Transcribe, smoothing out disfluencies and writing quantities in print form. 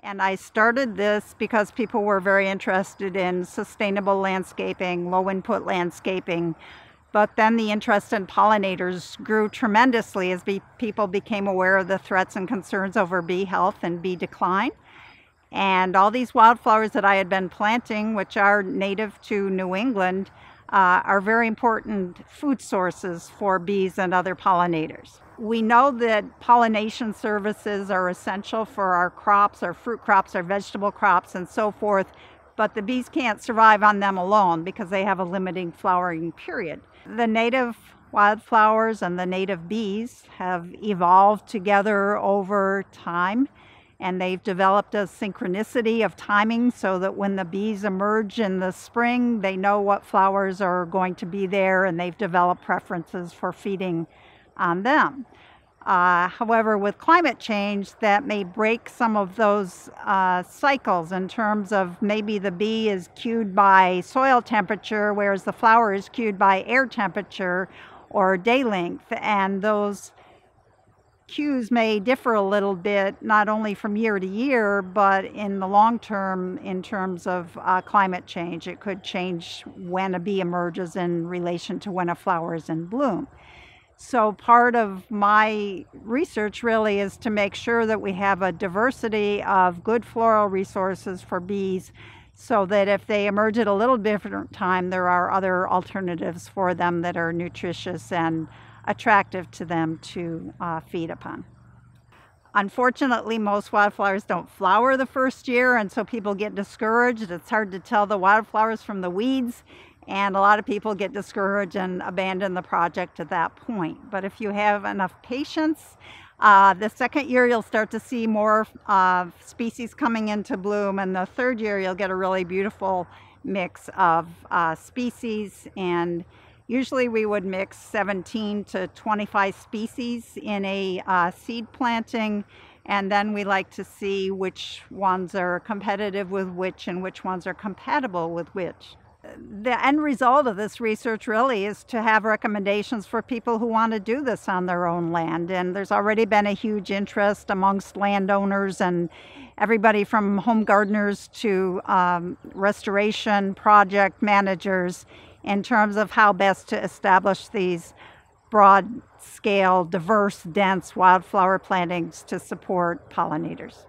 And I started this because people were very interested in sustainable landscaping, low input landscaping. But then the interest in pollinators grew tremendously as people became aware of the threats and concerns over bee health and bee decline. And all these wildflowers that I had been planting, which are native to New England, are very important food sources for bees and other pollinators. We know that pollination services are essential for our crops, our fruit crops, our vegetable crops, and so forth, but the bees can't survive on them alone because they have a limiting flowering period. The native wildflowers and the native bees have evolved together over time, and they've developed a synchronicity of timing so that when the bees emerge in the spring, they know what flowers are going to be there, and they've developed preferences for feeding on them. However, with climate change, that may break some of those cycles in terms of maybe the bee is cued by soil temperature, whereas the flower is cued by air temperature or day length, and those cues may differ a little bit, not only from year to year, but in the long term in terms of climate change. It could change when a bee emerges in relation to when a flower is in bloom. So part of my research really is to make sure that we have a diversity of good floral resources for bees so that if they emerge at a little different time, there are other alternatives for them that are nutritious and attractive to them to feed upon. Unfortunately, most wildflowers don't flower the first year, and so people get discouraged. It's hard to tell the wildflowers from the weeds, and a lot of people get discouraged and abandon the project at that point. But if you have enough patience, the second year you'll start to see more species coming into bloom, and the third year you'll get a really beautiful mix of species. And usually we would mix 17 to 25 species in a seed planting, and then we like to see which ones are competitive with which and which ones are compatible with which. The end result of this research really is to have recommendations for people who want to do this on their own land. And there's already been a huge interest amongst landowners and everybody from home gardeners to restoration project managers in terms of how best to establish these broad scale, diverse, dense wildflower plantings to support pollinators.